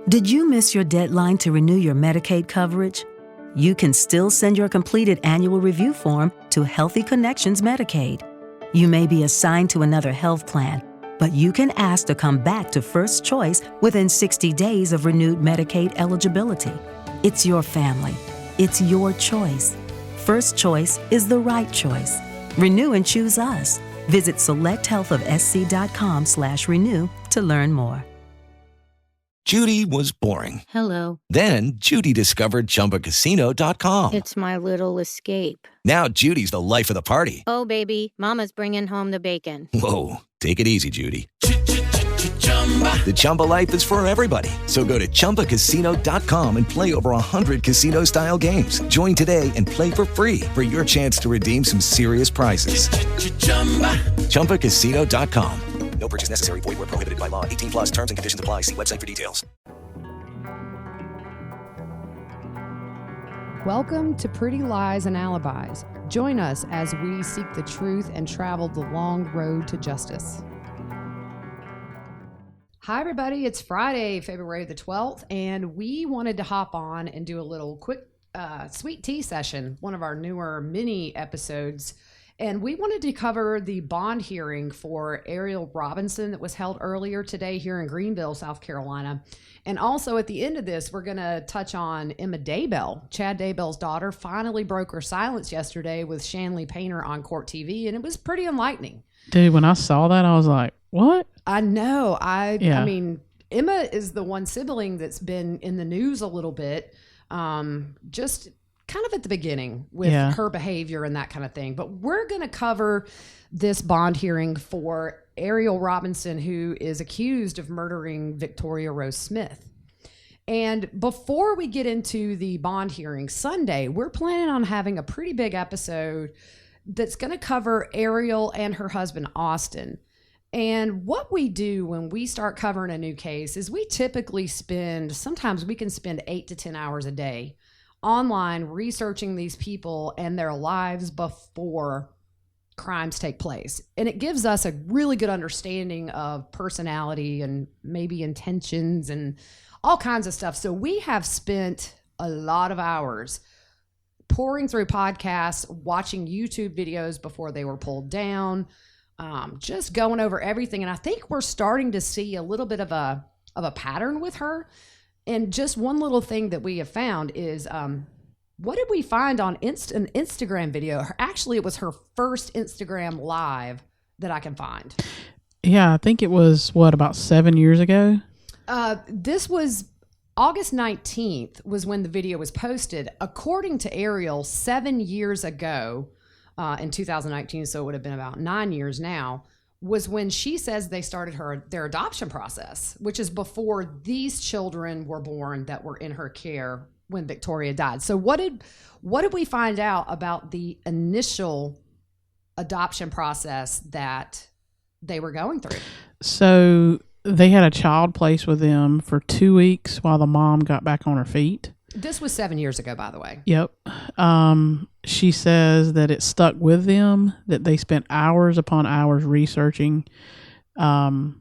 Did you miss your deadline to renew your Medicaid coverage? You can still send your completed annual review form to Healthy Connections Medicaid. You may be assigned to another health plan, but you can ask to come back to First Choice within 60 days of renewed Medicaid eligibility. It's your family. It's your choice. First Choice is the right choice. Renew and choose us. Visit selecthealthofsc.com/renew to learn more. Judy was boring. Hello. Then Judy discovered ChumbaCasino.com. It's my little escape. Now Judy's the life of the party. Oh, baby, mama's bringing home the bacon. Whoa, take it easy, Judy. The Chumba life is for everybody. So go to ChumbaCasino.com and play over 100 casino-style games. Join today and play for free for your chance to redeem some serious prizes. ChumbaCasino.com. No purchase necessary. Void where prohibited by law. 18 plus terms and conditions apply. See website for details. Welcome to Pretty Lies and Alibis. Join us as we seek the truth and travel the long road to justice. Hi, everybody. It's Friday, February the 12th, and we wanted to hop on and do a little quick sweet tea session, one of our newer mini episodes. And we wanted to cover the bond hearing for Ariel Robinson that was held earlier today here in Greenville, South Carolina. And also at the end of this, we're going to touch on Emma Daybell. Chad Daybell's daughter finally broke her silence yesterday with Chanley Painter on Court TV, and it was pretty enlightening. Dude, when I saw that, I was like, what? I know. I mean, Emma is the one sibling that's been in the news a little bit, just kind of at the beginning with her behavior and that kind of thing. But we're going to cover this bond hearing for Ariel Robinson, who is accused of murdering Victoria Rose Smith. And before we get into the bond hearing Sunday, we're planning on having a pretty big episode that's going to cover Ariel and her husband, Austin. And what we do when we start covering a new case is we typically sometimes we can spend 8 to 10 hours a day online researching these people and their lives before crimes take place. And it gives us a really good understanding of personality and maybe intentions and all kinds of stuff. So we have spent a lot of hours pouring through podcasts, watching YouTube videos before they were pulled down, just going over everything. And I think we're starting to see a little bit of a pattern with her. And just one little thing that we have found is, what did we find on an Instagram video? Actually, it was her first Instagram live that I can find. Yeah, I think it was, about 7 years ago? This was August 19th was when the video was posted. According to Ariel, 7 years ago, in 2019, so it would have been about 9 years now, was when she says they started their adoption process, which is before these children were born that were in her care when Victoria died. So what did we find out about the initial adoption process that they were going through? So they had a child placed with them for 2 weeks while the mom got back on her feet. This was 7 years ago, by the way. Yep. She says that it stuck with them, that they spent hours upon hours researching. And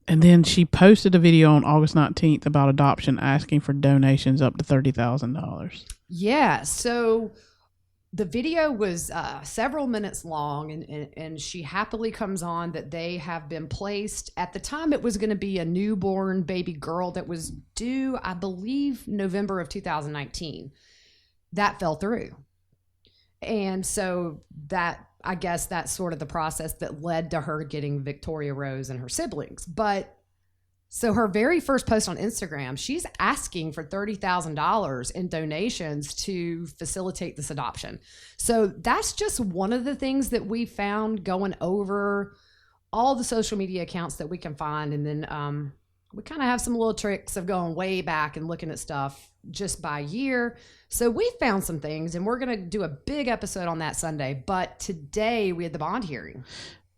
then she posted a video on August 19th about adoption, asking for donations up to $30,000. Yeah. So the video was several minutes long, and she happily comes on that they have been placed. At the time, it was going to be a newborn baby girl that was due, I believe, November of 2019. That fell through. And so I guess that's sort of the process that led to her getting Victoria Rose and her siblings. But so her very first post on Instagram, she's asking for $30,000 in donations to facilitate this adoption. So that's just one of the things that we found going over all the social media accounts that we can find. And then we kind of have some little tricks of going way back and looking at stuff just by year. So we found some things, and we're going to do a big episode on that Sunday. But today we had the bond hearing.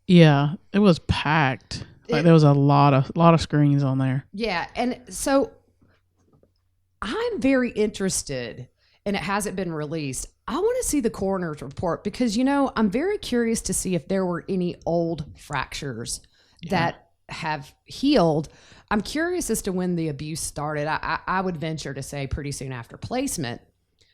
Yeah, it was packed. There was a lot of screens on there. Yeah, and so I'm very interested, and it hasn't been released. I want to see the coroner's report because, I'm very curious to see if there were any old fractures that have healed. I'm curious as to when the abuse started. I would venture to say pretty soon after placement.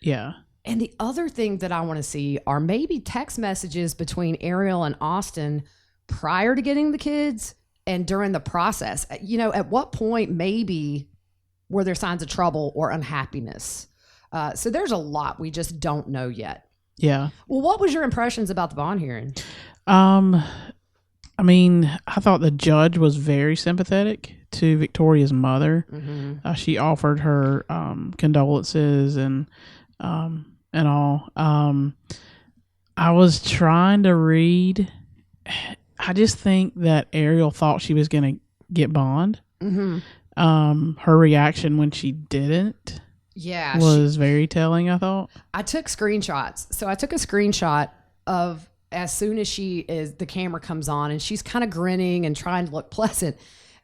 Yeah. And the other thing that I want to see are maybe text messages between Ariel and Austin prior to getting the kids and during the process. You know, at what point maybe were there signs of trouble or unhappiness? So there's a lot we just don't know yet. Yeah. Well, what was your impressions about the bond hearing? I mean, I thought the judge was very sympathetic to Victoria's mother. Mm-hmm. She offered her condolences and all. I was trying to read. I just think that Ariel thought she was going to get bond. Mm-hmm. Her reaction when she didn't was very telling, I thought. I took screenshots. So I took a screenshot of as soon as the camera comes on and she's kind of grinning and trying to look pleasant.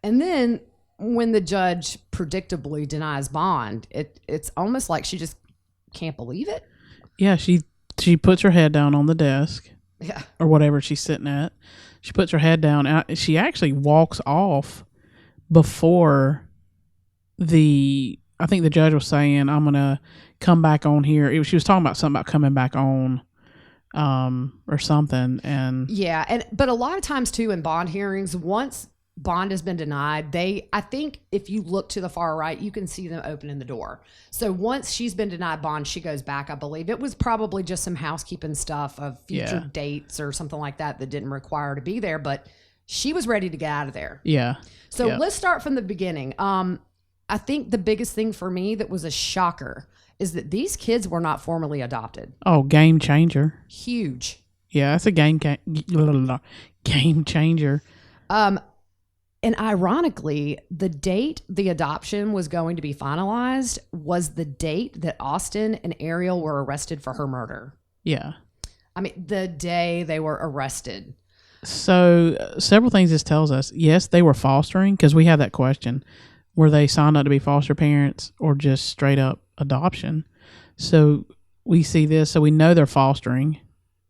And then when the judge predictably denies bond, it's almost like she just can't believe it. Yeah, she puts her head down on the desk. Yeah. Or whatever she's sitting at. She puts her head down. She actually walks off before I think the judge was saying, I'm going to come back on here. She was talking about something about coming back on or something. And yeah. But a lot of times too in bond hearings, once bond has been denied, I think if you look to the far right, you can see them opening the door. So once she's been denied bond, she goes back. I believe it was probably just some housekeeping stuff of future dates or something like that didn't require her to be there, but she was ready to get out of there. Yeah. So let's start from the beginning. I think the biggest thing for me that was a shocker is that these kids were not formally adopted. Oh, game changer. Huge. Yeah, that's a game changer. And ironically, the date the adoption was going to be finalized was the date that Austin and Ariel were arrested for her murder. Yeah. I mean, the day they were arrested. So several things this tells us. Yes, they were fostering, because we had that question. Were they signed up to be foster parents or just straight up adoption? So we see this. So we know they're fostering.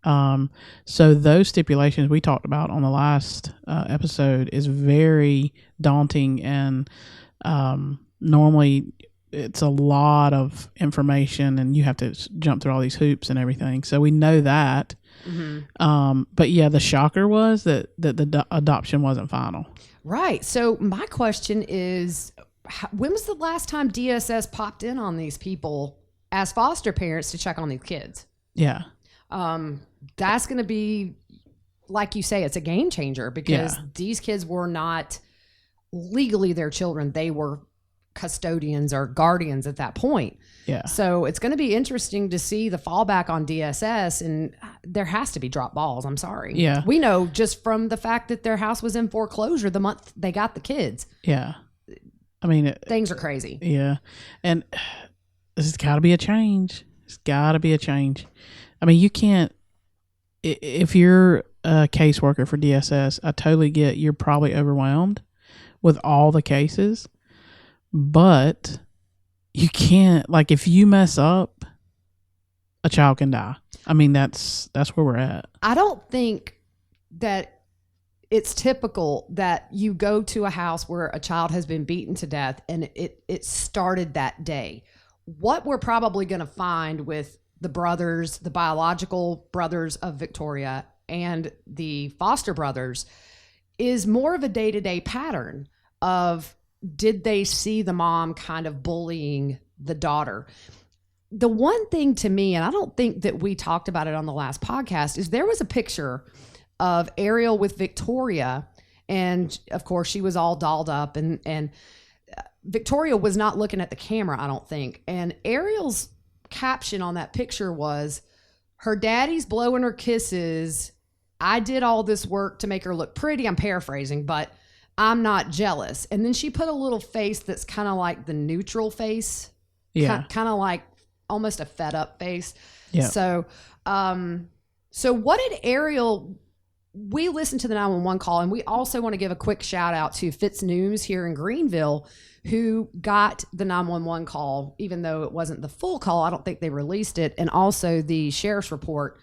So those stipulations we talked about on the last episode is very daunting, and normally it's a lot of information and you have to jump through all these hoops and everything. So we know that. Mm-hmm. But yeah, the shocker was that the adoption wasn't final. Right. So my question is, when was the last time DSS popped in on these people as foster parents to check on these kids? Yeah. That's going to be, like you say, it's a game changer, because these kids were not legally their children. They were custodians or guardians at that point. Yeah. So it's going to be interesting to see the fallback on DSS, and there has to be drop balls. I'm sorry. Yeah. We know just from the fact that their house was in foreclosure the month they got the kids. Yeah. I mean, things are crazy. Yeah. And there's got to be a change. It's got to be a change. I mean, you can't, if you're a caseworker for DSS, I totally get you're probably overwhelmed with all the cases, but you can't, like, if you mess up, a child can die. I mean, that's where we're at. I don't think that it's typical that you go to a house where a child has been beaten to death and it started that day. What we're probably going to find with the brothers, the biological brothers of Victoria and the foster brothers, is more of a day-to-day pattern of, did they see the mom kind of bullying the daughter? The one thing to me, and I don't think that we talked about it on the last podcast, is there was a picture of Ariel with Victoria, and of course she was all dolled up, and Victoria was not looking at the camera, I don't think. And Ariel's caption on that picture was, "Her daddy's blowing her kisses. I did all this work to make her look pretty." I'm paraphrasing, but I'm not jealous. And then she put a little face that's kind of like the neutral face. Yeah. Kind of like almost a fed up face. Yeah. So what did Ariel, we listened to the 911 call, and we also want to give a quick shout out to Fitz News here in Greenville, who got the 911 call, even though it wasn't the full call. I don't think they released it. And also the sheriff's report.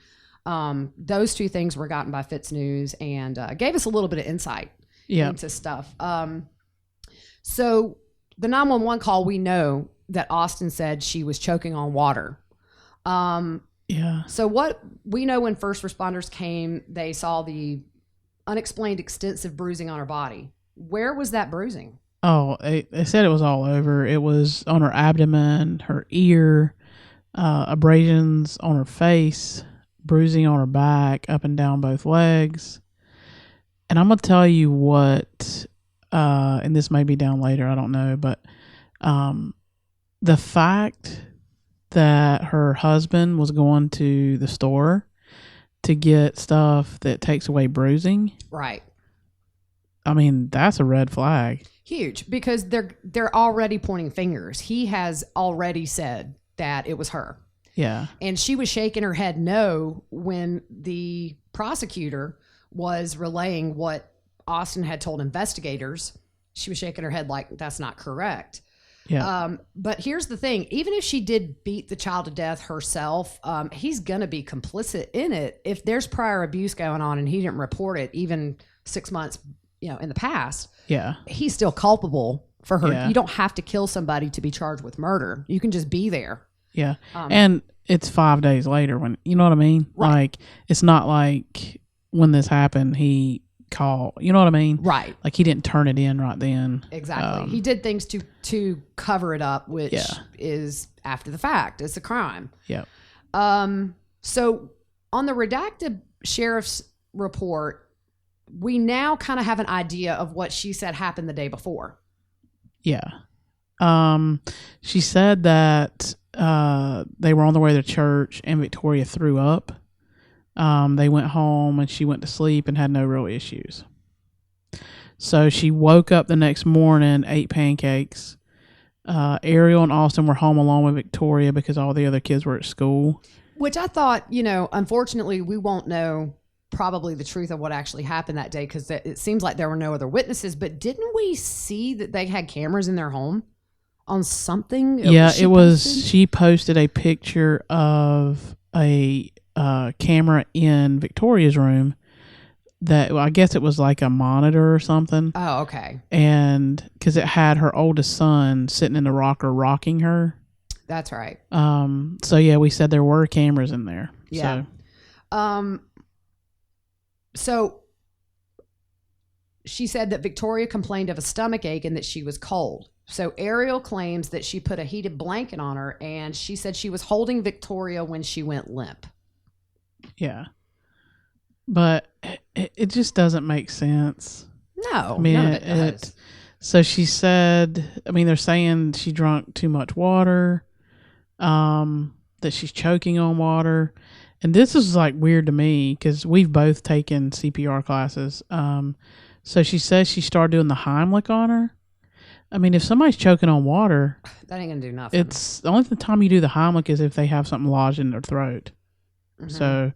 Those two things were gotten by Fitz News, and gave us a little bit of insight into stuff. So the 911 call, we know that Austin said she was choking on water. Yeah. So what we know, when first responders came, they saw the unexplained extensive bruising on her body. Where was that bruising? Oh, they said it was all over. It was on her abdomen, her ear, abrasions on her face, bruising on her back, up and down both legs. And I'm going to tell you what, and this may be down later, I don't know, but the fact that her husband was going to the store to get stuff that takes away bruising. Right. I mean, that's a red flag. Huge, because they're already pointing fingers. He has already said that it was her. Yeah. And she was shaking her head no when the prosecutor was relaying what Austin had told investigators. She was shaking her head like, that's not correct. Yeah. But here's the thing. Even if she did beat the child to death herself, he's going to be complicit in it. If there's prior abuse going on and he didn't report it even 6 months, in the past, yeah, he's still culpable for her. Yeah. You don't have to kill somebody to be charged with murder. You can just be there. Yeah. And it's 5 days later when, you know what I mean? Right. Like, it's not like when this happened, he called, you know what I mean? Right. Like, he didn't turn it in right then. Exactly. He did things to cover it up, which is after the fact. It's a crime. Yeah. So on the redacted sheriff's report, we now kind of have an idea of what she said happened the day before. Yeah. She said that they were on the way to church and Victoria threw up. They went home and she went to sleep and had no real issues. So she woke up the next morning, ate pancakes. Ariel and Austin were home along with Victoria because all the other kids were at school. Which I thought, unfortunately, we won't know probably the truth of what actually happened that day because it seems like there were no other witnesses. But didn't we see that they had cameras in their home on something? Yeah, it was. She posted a picture of a camera in Victoria's room that I guess it was like a monitor or something. Oh, okay. And because it had her oldest son sitting in the rocker rocking her. That's right. So yeah, we said there were cameras in there. Yeah. So she said that Victoria complained of a stomach ache and that she was cold. So Ariel claims that she put a heated blanket on her, and she said she was holding Victoria when she went limp. Yeah. But it just doesn't make sense. No, I mean, none of it does. So she said, they're saying she drank too much water, that she's choking on water. And this is like weird to me because we've both taken CPR classes. So she says she started doing the Heimlich on her. I mean, if somebody's choking on water, that ain't gonna do nothing. It's the only time you do the Heimlich is if they have something lodged in their throat. Mm-hmm. So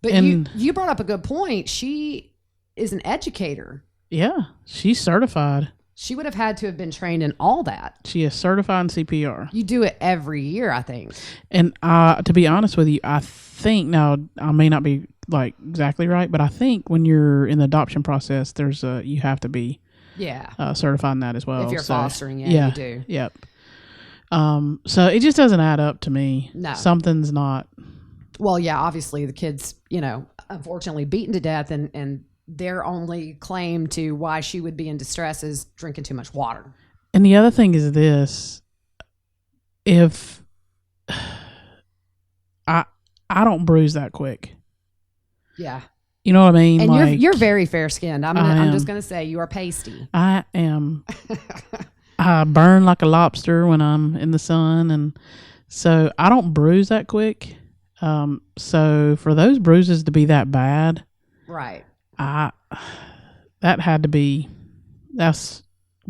but you brought up a good point. She is an educator. Yeah, she's certified. She would have had to have been trained in all that. She is certified in CPR. You do it every year, I think. And to be honest with you, I think, now I may not be like exactly right, but I think when you're in the adoption process, you have to be certified in that as well. If you're fostering, you do. Yep. So it just doesn't add up to me. No. Something's not. Well, yeah, obviously the kid's, unfortunately beaten to death, and their only claim to why she would be in distress is drinking too much water. And the other thing is this: if I don't bruise that quick. Yeah. You know what I mean? And you're very fair skinned. I'm just gonna say you are pasty. I am. I burn like a lobster when I'm in the sun, and so I don't bruise that quick. So for those bruises to be that bad, right? That's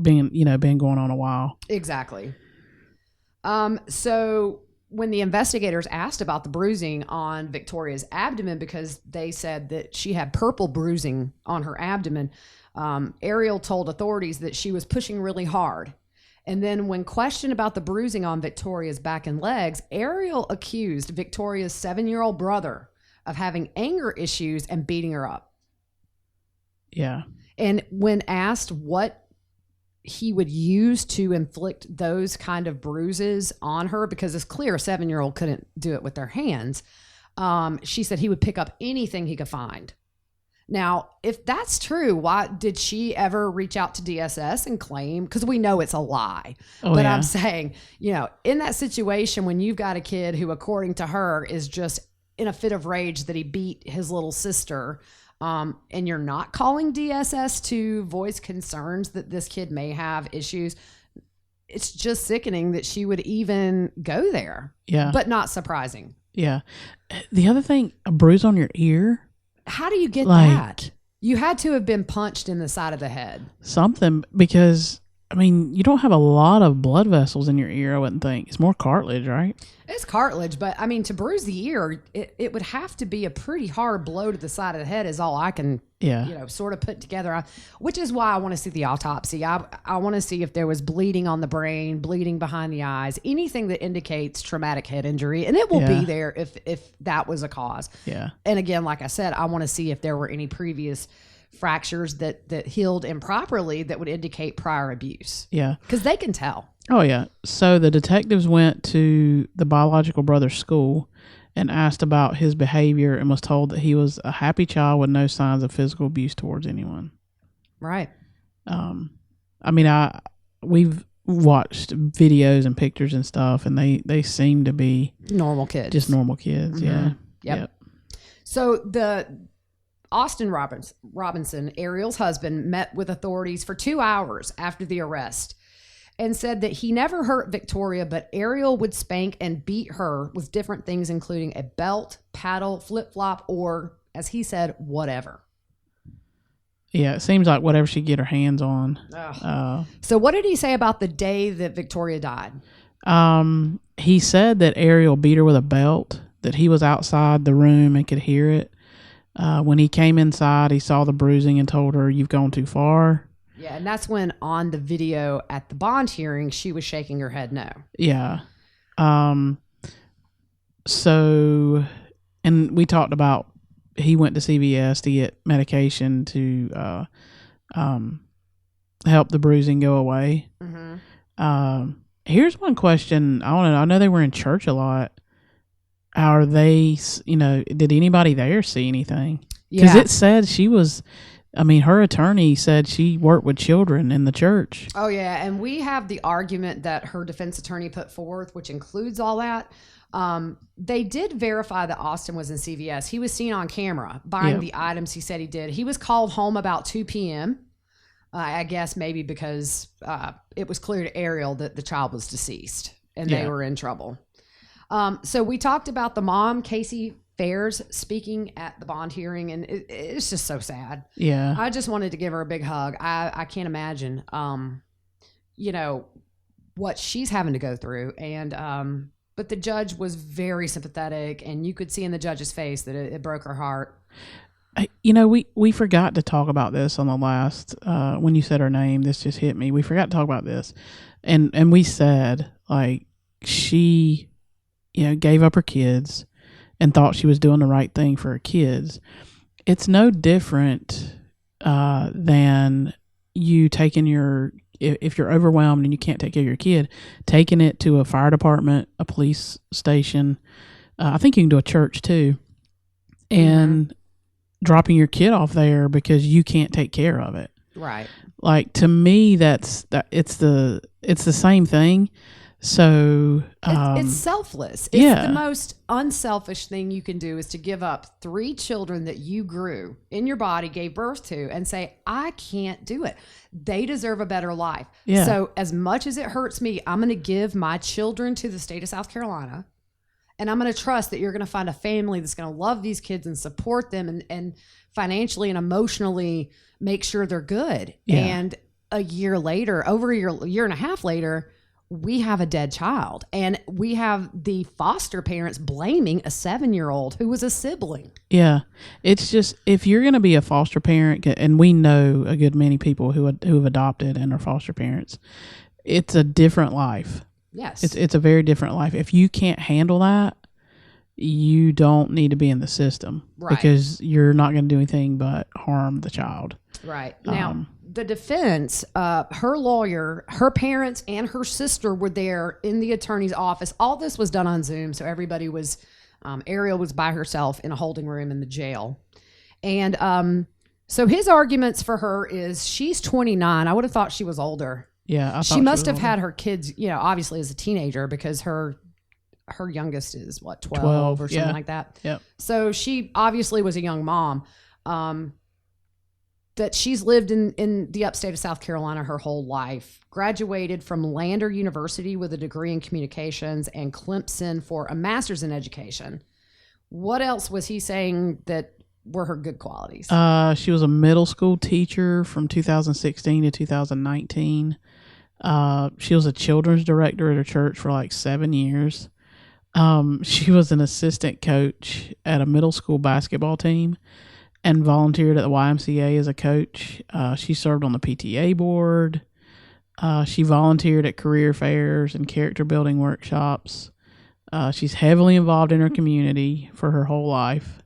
been going on a while. Exactly. So when the investigators asked about the bruising on Victoria's abdomen, because they said that she had purple bruising on her abdomen, Ariel told authorities that she was pushing really hard. And then when questioned about the bruising on Victoria's back and legs, Ariel accused Victoria's 7-year-old brother of having anger issues and beating her up. Yeah. And when asked what he would use to inflict those kind of bruises on her, because it's clear a 7-year-old couldn't do it with their hands. She said he would pick up anything he could find. Now, if that's true, why did she ever reach out to DSS and claim? Because we know it's a lie. But I'm saying, in that situation, when you've got a kid who, according to her, is just in a fit of rage that he beat his little sister, and you're not calling DSS to voice concerns that this kid may have issues, it's just sickening that she would even go there. Yeah. But not surprising. Yeah. The other thing, a bruise on your ear. How do you get that? You had to have been punched in the side of the head. Something, because, you don't have a lot of blood vessels in your ear, I wouldn't think. It's more cartilage, right? It's cartilage, but, to bruise the ear, it would have to be a pretty hard blow to the side of the head is all I can, sort of put together. Which is why I want to see the autopsy. I want to see if there was bleeding on the brain, bleeding behind the eyes, anything that indicates traumatic head injury. And it will be there if that was a cause. Yeah. And again, like I said, I want to see if there were any previous fractures that healed improperly that would indicate prior abuse. Yeah. Because they can tell. Oh, yeah. So the detectives went to the biological brother's school and asked about his behavior and was told that he was a happy child with no signs of physical abuse towards anyone. Right. We've watched videos and pictures and stuff, and they seem to be normal kids. Just normal kids, yeah. Yep. So the Austin Robinson, Ariel's husband, met with authorities for 2 hours after the arrest and said that he never hurt Victoria, but Ariel would spank and beat her with different things, including a belt, paddle, flip-flop, or, as he said, whatever. Yeah, it seems like whatever she get her hands on. So what did he say about the day that Victoria died? He said that Ariel beat her with a belt, that he was outside the room and could hear it. When he came inside, he saw the bruising and told her, "You've gone too far." Yeah, and that's when on the video at the bond hearing, she was shaking her head no. Yeah. So, and we talked about he went to CVS to get medication to help the bruising go away. Mm-hmm. Here's one question I want to know. I know they were in church a lot. Are they, did anybody there see anything? Because it said she was... her attorney said she worked with children in the church. Oh, yeah. And we have the argument that her defense attorney put forth, which includes all that. They did verify that Austin was in CVS. He was seen on camera buying the items he said he did. He was called home about 2 p.m. I guess maybe because it was clear to Ariel that the child was deceased and they were in trouble. So we talked about the mom, Casey Fairs, speaking at the bond hearing, and it's just so sad. Yeah. I just wanted to give her a big hug. I can't imagine, what she's having to go through. And, but the judge was very sympathetic, and you could see in the judge's face that it broke her heart. We forgot to talk about this on the last, when you said her name, this just hit me. We forgot to talk about this. And we said, she, gave up her kids and thought she was doing the right thing for her kids. It's no different than you taking if you're overwhelmed and you can't take care of your kid, taking it to a fire department, a police station. I think you can do a church too, and dropping your kid off there because you can't take care of it. Right. To me, it's the same thing. So it's selfless. It's the most unselfish thing you can do is to give up 3 children that you grew in your body, gave birth to, and say, I can't do it. They deserve a better life. Yeah. So as much as it hurts me, I'm going to give my children to the state of South Carolina, and I'm going to trust that you're going to find a family that's going to love these kids and support them and financially and emotionally make sure they're good. Yeah. And a year later, over a year and a half later, we have a dead child, and we have the foster parents blaming a 7-year-old who was a sibling. Yeah. It's just, if you're going to be a foster parent, and we know a good many people who have adopted and are foster parents, it's a different life. Yes. It's a very different life. If you can't handle that, you don't need to be in the system. Right. Because you're not going to do anything but harm the child. Right. Now, the defense, her lawyer, her parents, and her sister were there in the attorney's office. All this was done on Zoom, so everybody was, Ariel was by herself in a holding room in the jail. And so his arguments for her is she's 29. I would have thought she was older. Yeah, she must have had her kids, obviously as a teenager, because her youngest is what, 12 or something like that. Yep. So she obviously was a young mom. That she's lived in the upstate of South Carolina her whole life, graduated from Lander University with a degree in communications and Clemson for a master's in education. What else was he saying that were her good qualities? She was a middle school teacher from 2016 to 2019. She was a children's director at her church for like 7 years. She was an assistant coach at a middle school basketball team and volunteered at the YMCA as a coach. She served on the PTA board. She volunteered at career fairs and character building workshops. She's heavily involved in her community for her whole life.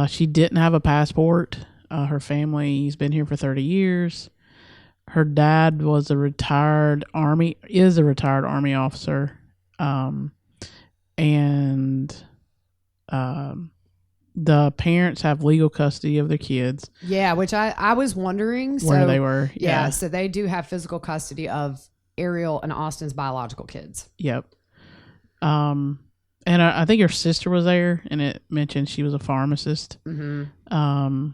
She didn't have a passport. Her family's been here for 30 years. Her dad is a retired Army officer. The parents have legal custody of their kids. Yeah, which I was wondering where they were. Yeah, so they do have physical custody of Ariel and Austin's biological kids. Yep. And I think her sister was there, and it mentioned she was a pharmacist. Mm-hmm.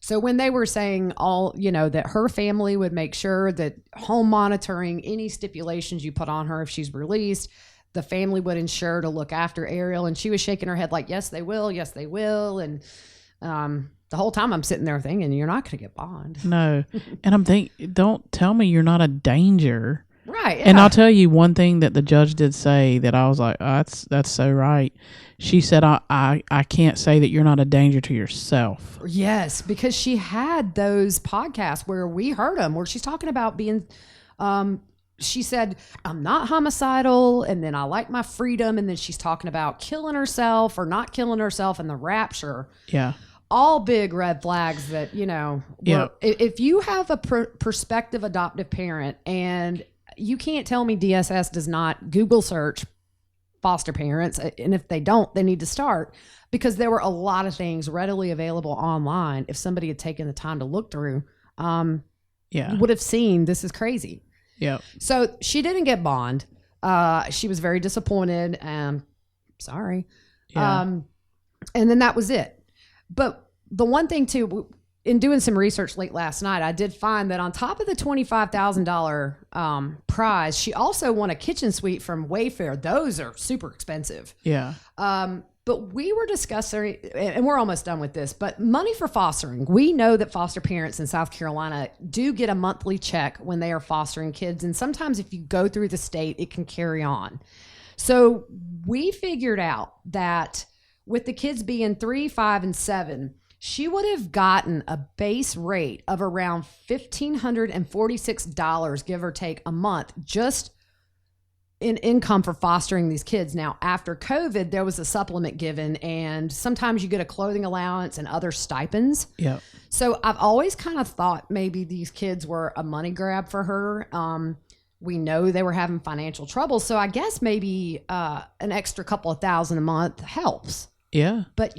So when they were saying that her family would make sure that home monitoring, any stipulations you put on her if she's released, the family would ensure to look after Ariel, and she was shaking her head like, yes, they will. And the whole time I'm sitting there thinking, you're not going to get bond. No. And I'm thinking, don't tell me you're not a danger. Right. Yeah. And I'll tell you one thing that the judge did say that I was like, oh, that's so right. She said, I can't say that you're not a danger to yourself. Yes, because she had those podcasts where we heard them, where she's talking about being, she said, I'm not homicidal, and then I like my freedom, and then she's talking about killing herself or not killing herself and the rapture. Yeah. All big red flags that, if you have a prospective adoptive parent, and you can't tell me DSS does not Google search foster parents, and if they don't, they need to start, because there were a lot of things readily available online. If somebody had taken the time to look through, you would have seen this is crazy. Yeah. So she didn't get bond. She was very disappointed. Sorry. Yeah. And then that was it. But the one thing too, in doing some research late last night, I did find that on top of the $25,000 prize, she also won a kitchen suite from Wayfair. Those are super expensive. Yeah. But we were discussing, and we're almost done with this, but money for fostering. We know that foster parents in South Carolina do get a monthly check when they are fostering kids. And sometimes if you go through the state, it can carry on. So we figured out that with the kids being 3, 5, and 7, she would have gotten a base rate of around $1,546, give or take, a month, just in income for fostering these kids. Now, after COVID, there was a supplement given, and sometimes you get a clothing allowance and other stipends. Yeah. So I've always kind of thought maybe these kids were a money grab for her. We know they were having financial trouble, so I guess maybe an extra couple of $1,000 a month helps. Yeah. But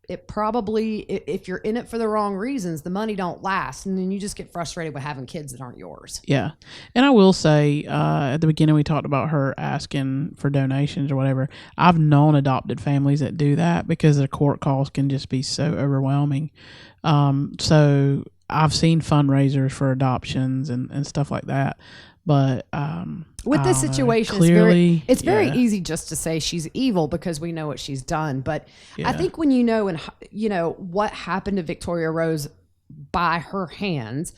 it probably, if you're in it for the wrong reasons, the money don't last, and then you just get frustrated with having kids that aren't yours. Yeah. And I will say, at the beginning we talked about her asking for donations or whatever. I've known adopted families that do that because their court calls can just be so overwhelming. So I've seen fundraisers for adoptions and stuff like that. But with this situation, clearly, it's very easy just to say she's evil because we know what she's done. But Yeah. I think when what happened to Victoria Rose by her hands,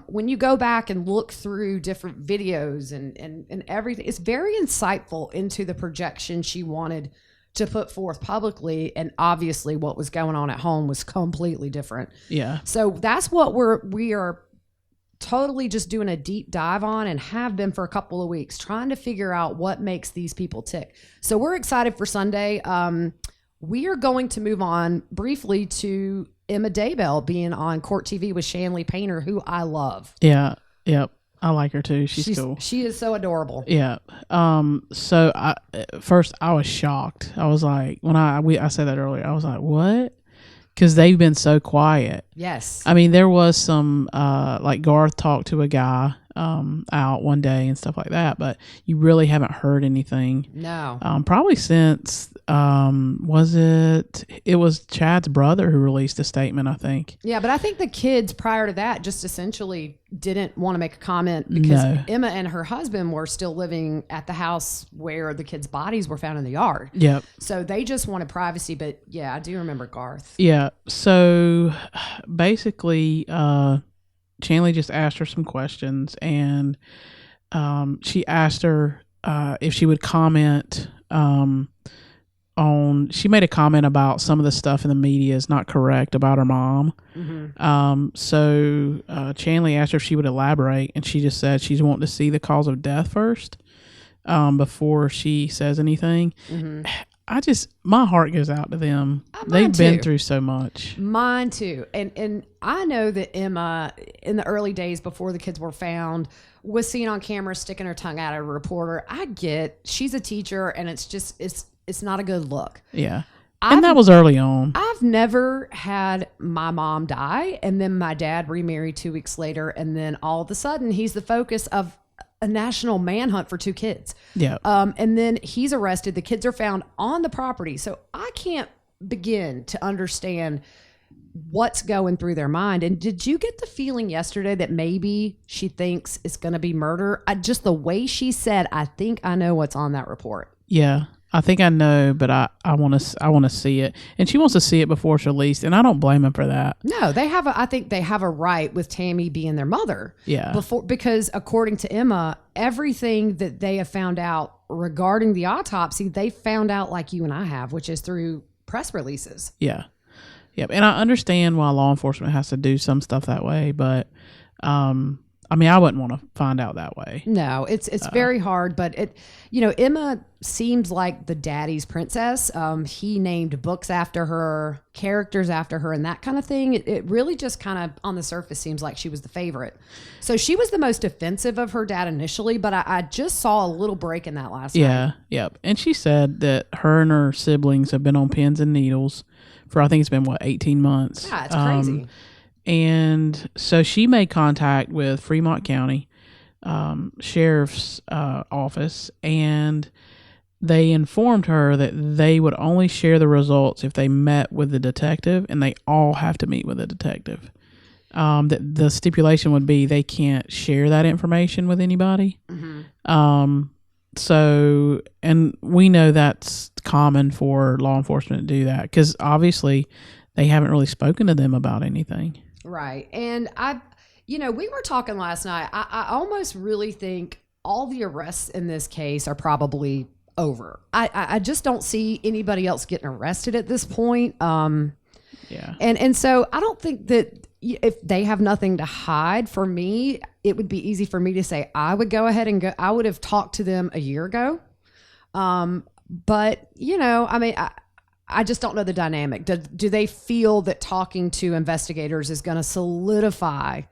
when you go back and look through different videos and everything, it's very insightful into the projection she wanted to put forth publicly. And obviously what was going on at home was completely different. Yeah. So that's what we are totally just doing a deep dive on, and have been for a couple of weeks, trying to figure out what makes these people tick. So we're excited for Sunday. we are going to move on briefly to Emma Daybell being on Court TV with Chanley Painter, who I love. Yeah. Yep. I like her too. She's cool. She is so adorable. Yeah. So first I was shocked. I was like, when I said that earlier, I was like, what? Because they've been so quiet. Yes. I mean, there was some, like Garth talked to a guy out one day and stuff like that, but you really haven't heard anything. No. Probably since, it was Chad's brother who released a statement, I think. Yeah, but I think the kids prior to that just essentially didn't want to make a comment because Emma and her husband were still living at the house where the kids' bodies were found in the yard. Yep. So they just wanted privacy, but yeah, I do remember Garth. Yeah. So basically, Chanley just asked her some questions, and she asked her if she would comment she made a comment about some of the stuff in the media is not correct about her mom. Mm-hmm. So Chanley asked her if she would elaborate, and she just said she's wanting to see the cause of death first before she says anything. Mm-hmm. My heart goes out to them. They've been through so much. Mine too. And I know that Emma, in the early days before the kids were found, was seen on camera sticking her tongue out at a reporter. I get she's a teacher, and it's not a good look. Yeah. And that was early on. I've never had my mom die, and then my dad remarried 2 weeks later, and then all of a sudden he's the focus of a national manhunt for 2 kids. Yeah. And then he's arrested. The kids are found on the property. So I can't begin to understand what's going through their mind. And did you get the feeling yesterday that maybe she thinks it's going to be murder? Just the way she said, I think I know what's on that report. Yeah. I think I know, but I want to see it, and she wants to see it before it's released, and I don't blame him for that. No, I think they have a right with Tammy being their mother. Yeah. Because according to Emma, everything that they have found out regarding the autopsy, they found out like you and I have, which is through press releases. Yeah. Yep. And I understand why law enforcement has to do some stuff that way, but I mean, I wouldn't want to find out that way. No, it's very hard, but Emma seems like the daddy's princess. He named books after her, characters after her, and that kind of thing. It really just kind of on the surface seems like she was the favorite. So she was the most offensive of her dad initially, but I just saw a little break in that last night. Yeah, yep. And she said that her and her siblings have been on pins and needles for, I think it's been, 18 months. Yeah, it's crazy. And so she made contact with Fremont County Sheriff's Office, and they informed her that they would only share the results if they met with the detective, and they all have to meet with the detective. That the stipulation would be they can't share that information with anybody. Mm-hmm. So, and we know that's common for law enforcement to do that because obviously they haven't really spoken to them about anything. Right. And we were talking last night. I almost really think all the arrests in this case are probably over. I just don't see anybody else getting arrested at this point. Yeah. And so I don't think that if they have nothing to hide, for me, it would be easy for me to say I would go ahead and go. I would have talked to them a year ago. But, I mean, I just don't know the dynamic. Do they feel that talking to investigators is going to solidify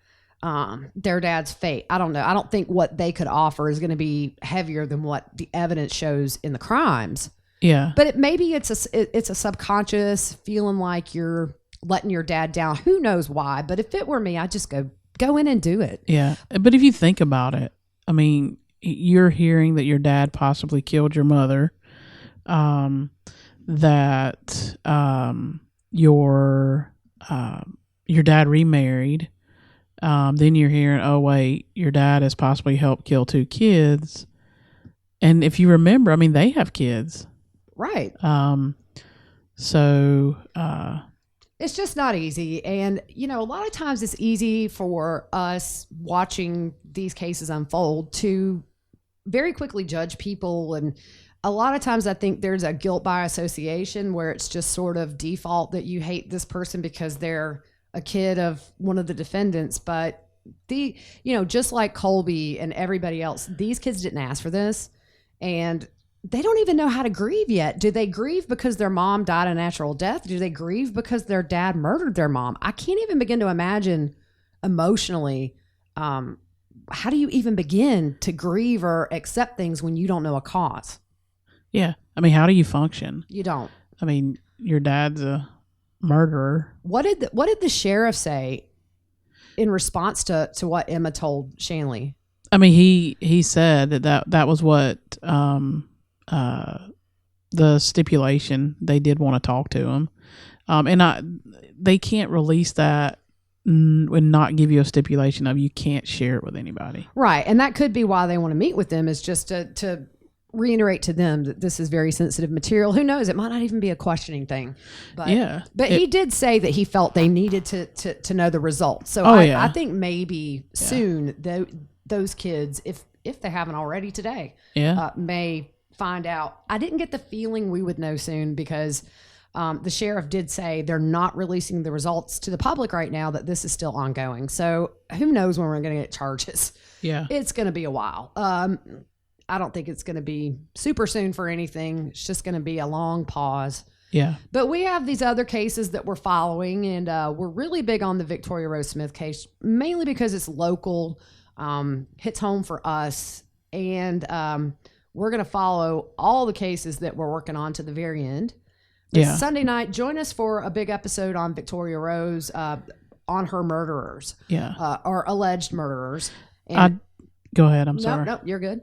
their dad's fate? I don't know. I don't think what they could offer is going to be heavier than what the evidence shows in the crimes. Yeah. But maybe it's a subconscious feeling like you're letting your dad down. Who knows why? But if it were me, I'd just go in and do it. Yeah. But if you think about it, I mean, you're hearing that your dad possibly killed your mother. That your dad remarried, then you're hearing, oh wait, your dad has possibly helped kill 2 kids, and if you remember, I mean, they have kids, right? So it's just not easy, and a lot of times it's easy for us watching these cases unfold to very quickly judge people. And a lot of times I think there's a guilt by association where it's just sort of default that you hate this person because they're a kid of one of the defendants. But just like Colby and everybody else, these kids didn't ask for this. And they don't even know how to grieve yet. Do they grieve because their mom died a natural death? Do they grieve because their dad murdered their mom? I can't even begin to imagine emotionally. How do you even begin to grieve or accept things when you don't know a cause? Yeah. I mean, how do you function? You don't. I mean, your dad's a murderer. What did the sheriff say in response to what Emma told Chanley? I mean, he said that was what the stipulation. They did want to talk to him, and they can't release that and not give you a stipulation of you can't share it with anybody. Right, and that could be why they want to meet with them, is just to reiterate to them that this is very sensitive material. Who knows? It might not even be a questioning thing. But, yeah. But he did say that he felt they needed to know the results. So I think maybe soon those kids, if they haven't already today, may find out. I didn't get the feeling we would know soon because the sheriff did say they're not releasing the results to the public right now, that this is still ongoing. So who knows when we're going to get charges. Yeah. It's going to be a while. I don't think it's going to be super soon for anything. It's just going to be a long pause. Yeah. But we have these other cases that we're following, and we're really big on the Victoria Rose Smith case, mainly because it's local, hits home for us, and we're going to follow all the cases that we're working on to the very end. This Sunday night, join us for a big episode on Victoria Rose, on her murderers, or alleged murderers. And go ahead. I'm sorry. No, you're good.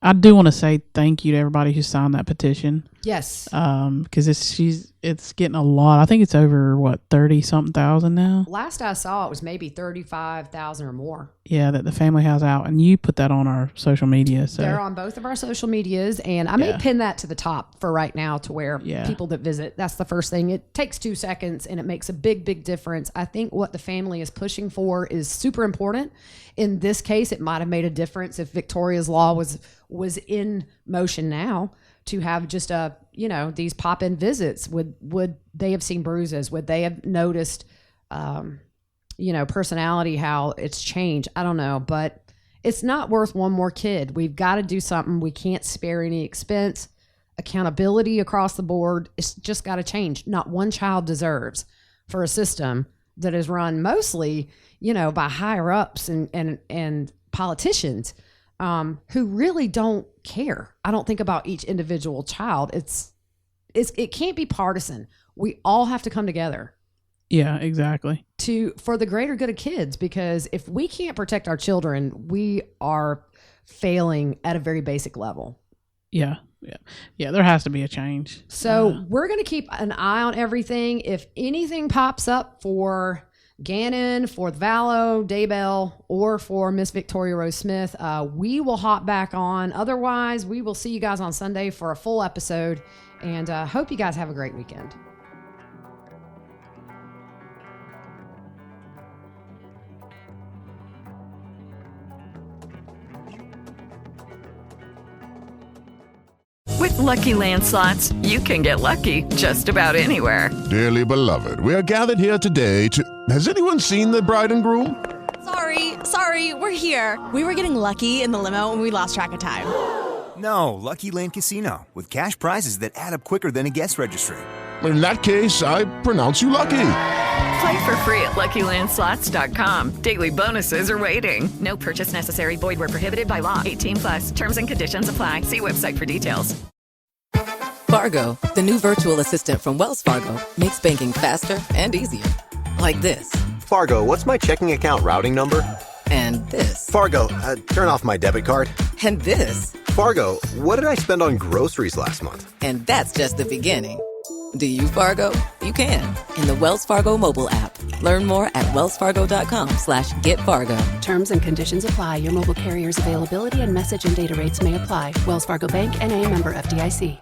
I do want to say thank you to everybody who signed that petition. Yes. Because it's getting a lot. I think it's over 30-something thousand now. Last I saw, it was maybe 35,000 or more. Yeah, that the family has out, and you put that on our social media. So they're on both of our social medias, and I may pin that to the top for right now to where people that visit. That's the first thing. It takes 2 seconds, and it makes a big, big difference. I think what the family is pushing for is super important. In this case, it might have made a difference if Victoria's law was in motion now, to have just these pop-in visits. Would they have seen bruises? Would they have noticed personality, how it's changed? I don't know, but it's not worth one more kid. We've got to do something. We can't spare any expense. Accountability across the board. It's just got to change. Not one child deserves for a system that is run mostly, by higher ups and politicians who really don't care. I don't think about each individual child. It can't be partisan. We all have to come together. Yeah, exactly. For the greater good of kids, because if we can't protect our children, we are failing at a very basic level. Yeah. There has to be a change. So we're going to keep an eye on everything. If anything pops up for Gannon, for Vallow, Daybell, or for Miss Victoria Rose Smith, we will hop back on. Otherwise, we will see you guys on Sunday for a full episode, and hope you guys have a great weekend. With Lucky Land Slots, you can get lucky just about anywhere. Dearly beloved, we are gathered here today to... Has anyone seen the bride and groom? Sorry, we're here. We were getting lucky in the limo and we lost track of time. No, Lucky Land Casino, with cash prizes that add up quicker than a guest registry. In that case, I pronounce you lucky. Play for free at LuckyLandSlots.com. Daily bonuses are waiting. No purchase necessary. Void where prohibited by law. 18+. Terms and conditions apply. See website for details. Fargo, the new virtual assistant from Wells Fargo, makes banking faster and easier. Like this. Fargo, what's my checking account routing number? And this. Fargo, turn off my debit card. And this. Fargo, what did I spend on groceries last month? And that's just the beginning. Do you, Fargo? You can. In the Wells Fargo mobile app. Learn more at wellsfargo.com/getfargo. Terms and conditions apply. Your mobile carrier's availability and message and data rates may apply. Wells Fargo Bank, N.A., member FDIC.